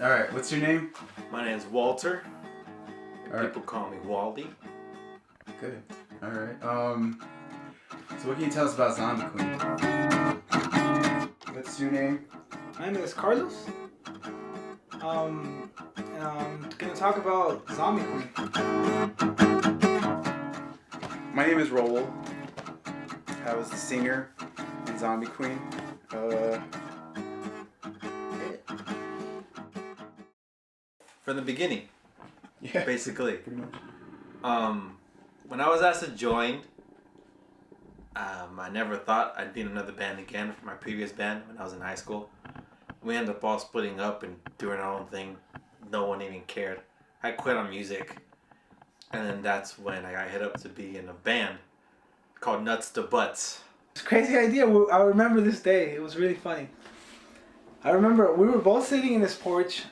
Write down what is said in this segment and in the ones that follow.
All right, what's your name? My name's Walter. All right. People call me Waldy. Good. All right. So what can you tell us about Zombie Queen? What's your name? My name is Carlos. I'm gonna talk about Zombie Queen. My name is Roel. I was the singer in Zombie Queen. From the beginning, Yeah. basically. Pretty much. When I was asked to join, I never thought I'd be in another band again from my previous band when I was in high school. We ended up all splitting up and doing our own thing. No one even cared. I quit on music. And then that's when I got hit up to be in a band called Nuts to Butts. It's a crazy idea. I remember this day. It was really funny. I remember we were both sitting in this porch,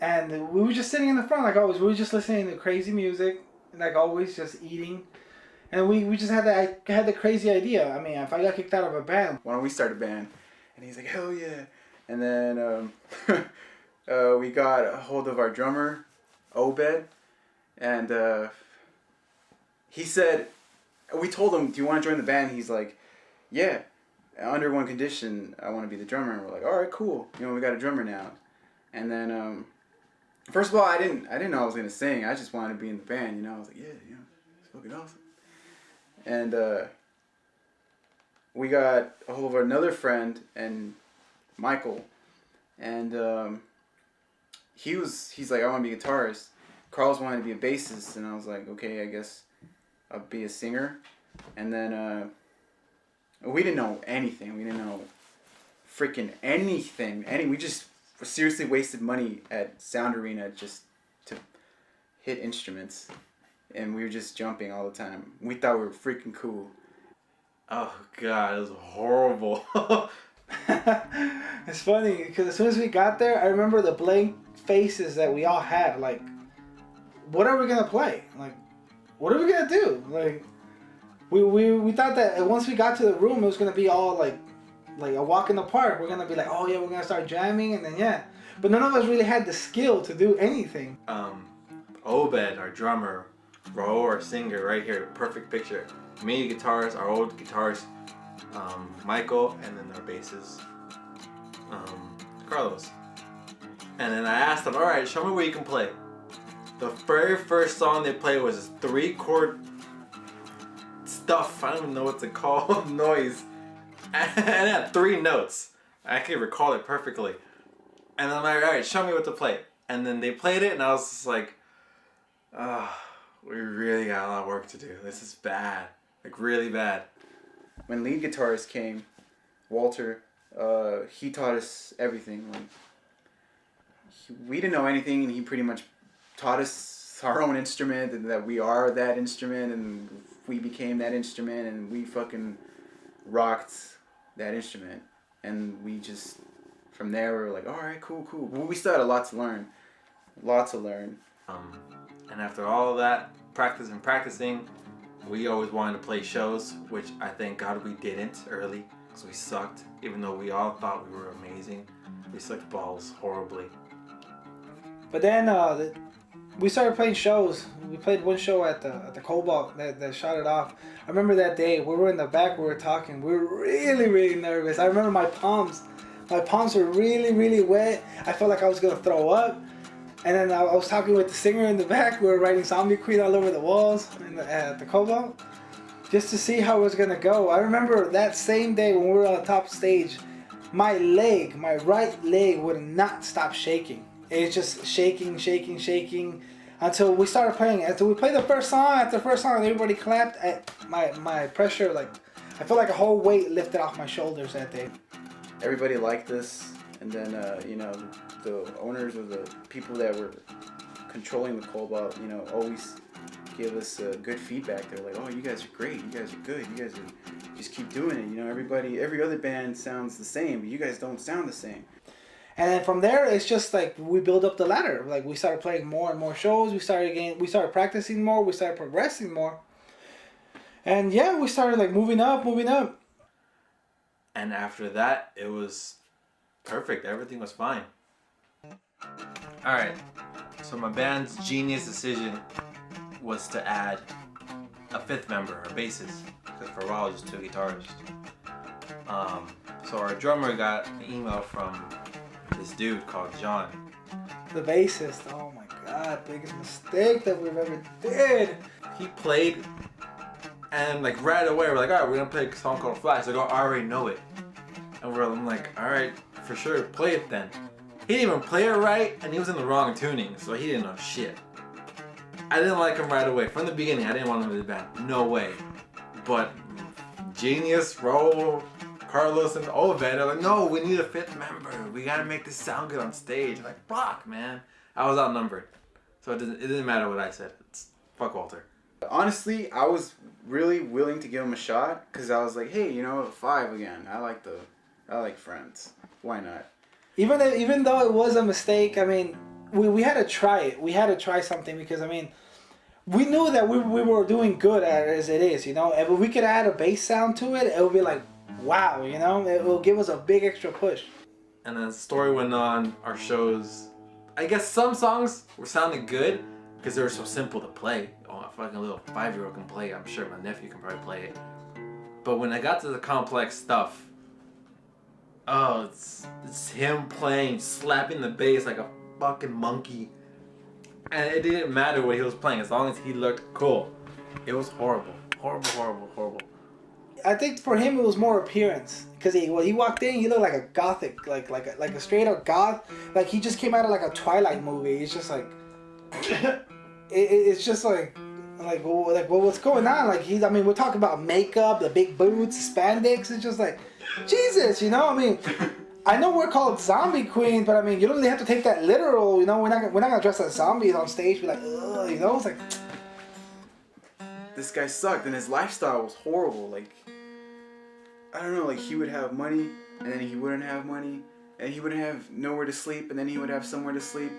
and we were just sitting in the front like always. We were just listening to crazy music, like always, just eating. And we just had the crazy idea. I mean, if I got kicked out of a band, Why don't we start a band? And he's like, hell yeah. And then we got a hold of our drummer, Obed. And he said, we told him, do you want to join the band? He's like, yeah, under one condition, I want to be the drummer. And we're like, all right, cool. You know, we got a drummer now. And then, first of all, I didn't know I was going to sing. I just wanted to be in the band, you know. I was like, yeah, you know, it's fucking awesome. And we got a hold of another friend, and Michael. And he's like, I want to be a guitarist. Carlos wanted to be a bassist, and I was like, okay, I guess I'll be a singer. And then we didn't know anything. We didn't know freaking anything. We just seriously wasted money at Sound Arena just to hit instruments. And we were just jumping all the time. We thought we were freaking cool. Oh God, it was horrible. it's funny because as soon as we got there, I remember the blank faces that we all had. Like, what are we gonna play? Like, what are we gonna do? Like, we thought that once we got to the room, it was gonna be all like a walk in the park. We're gonna be like, oh yeah, we're gonna start jamming, and then yeah. But none of us really had the skill to do anything. Obed, our drummer, Ro, our singer, right here, perfect picture. Me, guitars, our old guitars, Michael, and then our basses, Carlos. And then I asked them, all right, show me where you can play. The very first song they played was this 3-chord stuff. I don't even know what to call noise. And it had 3 notes. I can recall it perfectly. And I'm like, all right, show me what to play. And then they played it, and I was just like, we really got a lot of work to do. This is bad. Like, really bad. When lead guitarist came, Walter, he taught us everything. Like, we didn't know anything, and he pretty much taught us our own instrument, and that we are that instrument, and we became that instrument, and we fucking rocked that instrument. And we just, from there, we were like, all right, cool. Well, we still had a lot to learn. And after all of that practicing, we always wanted to play shows, which I thank God we didn't early, because we sucked. Even though we all thought we were amazing, we sucked balls horribly. But then we started playing shows. We played one show at the Cobalt that shot it off. I remember that day. We were in the back. We were talking. We were really nervous. I remember my palms were really wet. I felt like I was gonna throw up. And then I was talking with the singer in the back. We were writing Zombie Queen all over the walls at the Cobalt, just to see how it was gonna go. I remember that same day when we were on the top stage, my right leg would not stop shaking. It was just shaking until we started playing. Until we played the first song. After the first song, everybody clapped. My pressure, like, I felt like a whole weight lifted off my shoulders that day. Everybody liked us, and then the owners or the people that were controlling the Cobalt, always give us good feedback. They're like, oh, you guys are great, you guys are good, you guys are, just keep doing it. Every other band sounds the same, but you guys don't sound the same. And then from there, it's just like we build up the ladder. Like, we started playing more and more shows. We started practicing more. We started progressing more. And yeah, we started like moving up. And after that, it was perfect. Everything was fine. All right. So my band's genius decision was to add a fifth member, a bassist, because for a while it was just two guitarists. So our drummer got an email from this dude called John. The bassist. Oh my God, biggest mistake that we've ever did. He played, and like right away we're like, all right, we're gonna play a song called Flash. Like, oh, I already know it, and I'm like, all right, for sure, play it then. He didn't even play it right, and he was in the wrong tuning, so he didn't know shit. I didn't like him right away. From the beginning, I didn't want him in the band. No way. But Genius, Raul, Carlos, and Obed are like, no, we need a fifth member. We gotta make this sound good on stage. I'm like, fuck, man. I was outnumbered. So it didn't matter what I said. Fuck Walter. Honestly, I was really willing to give him a shot because I was like, hey, you know, 5 again. I like Friends. Why not? Even though it was a mistake, I mean, we had to try it. We had to try something because, I mean, we knew that we were doing good at it as it is, you know. If we could add a bass sound to it, it would be like, wow, you know. It will give us a big extra push. And then the story went on. Our shows, I guess some songs were sounding good because they were so simple to play. Oh, a fucking little 5-year-old can play it. I'm sure my nephew can probably play it. But when I got to the complex stuff, oh, it's him playing, slapping the bass like a fucking monkey. And it didn't matter what he was playing as long as he looked cool. It was horrible. Horrible. I think for him it was more appearance because when he walked in, he looked like a gothic, like a straight up goth. Like he just came out of like a Twilight movie. It's just like, it's just like well, what's going on? Like I mean, we're talking about makeup, the big boots, spandex. It's just like, Jesus, you know. I mean, I know we're called zombie queens, but I mean, you don't really have to take that literal. You know, we're not gonna dress as zombies on stage. Be like, ugh, you know, it's like. This guy sucked and his lifestyle was horrible. Like, I don't know, like he would have money and then he wouldn't have money and he wouldn't have nowhere to sleep and then he would have somewhere to sleep.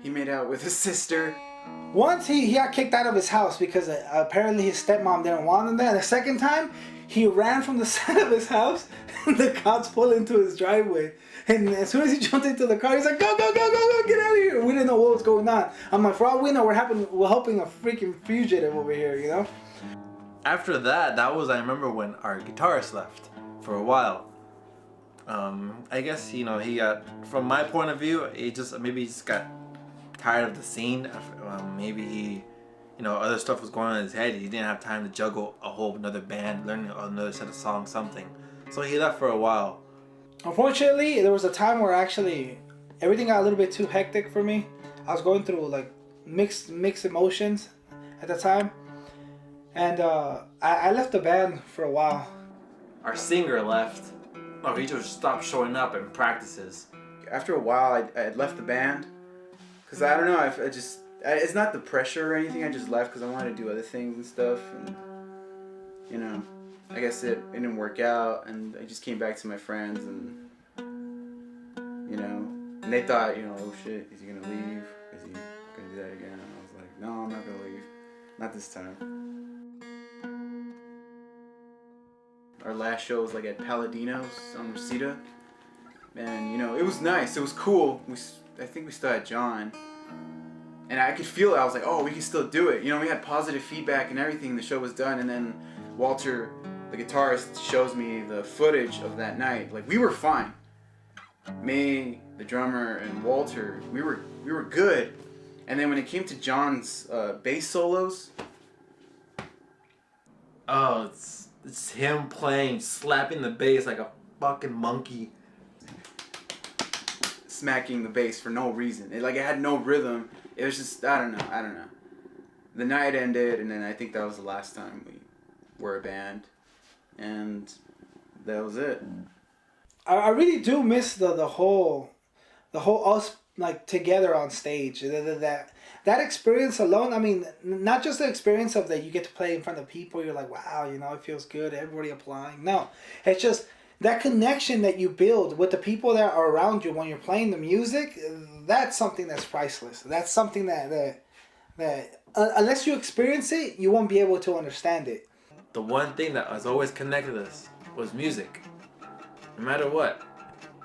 He made out with his sister. Once he got kicked out of his house because apparently his stepmom didn't want him there. And the second time, he ran from the side of his house and the cops pulled into his driveway. And as soon as he jumped into the car, he's like, go, get out of here. We didn't know what was going on. I'm like, for all we know, we're helping a freaking fugitive over here, you know? After that was, I remember when our guitarist left for a while. I guess, you know, he got, from my point of view, maybe he just got tired of the scene. Maybe he, you know, other stuff was going on in his head. He didn't have time to juggle a whole another band, learning another set of songs, something. So he left for a while. Unfortunately, there was a time where actually everything got a little bit too hectic for me. I was going through like mixed emotions at the time. And I left the band for a while. Our singer left. Oh, he just stopped showing up in practices. After a while, I had left the band. Because I don't know, it's not the pressure or anything, I just left because I wanted to do other things and stuff. And, you know, I guess it didn't work out and I just came back to my friends and, you know, and they thought, you know, oh shit, is he going to leave? Is he going to do that again? And I was like, no, I'm not going to leave. Not this time. Our last show was like at Palladino's on Reseda. And, you know, it was nice. It was cool. I think we still had John. And I could feel it. I was like, oh, we can still do it. You know, we had positive feedback and everything. The show was done. And then Walter, the guitarist, shows me the footage of that night. Like, we were fine. Me, the drummer, and Walter, we were good. And then when it came to John's bass solos. Oh, it's him playing, slapping the bass like a fucking monkey. Smacking the bass for no reason. It had no rhythm. It was just, I don't know. The night ended, and then I think that was the last time we were a band. And that was it. I really do miss the whole us like together on stage. That experience alone, I mean, not just the experience of that you get to play in front of people, you're like, wow, you know, it feels good, everybody applying. No, it's just that connection that you build with the people that are around you when you're playing the music, that's something that's priceless. That's something that unless you experience it, you won't be able to understand it. The one thing that has always connected us was music. No matter what.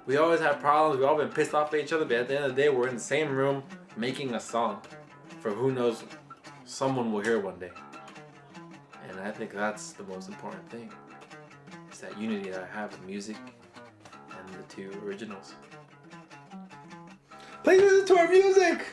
We always have problems. We've all been pissed off at each other, but at the end of the day, we're in the same room making a song. For who knows, someone will hear one day. And I think that's the most important thing. It's that unity that I have with music and the two originals. Please listen to our music.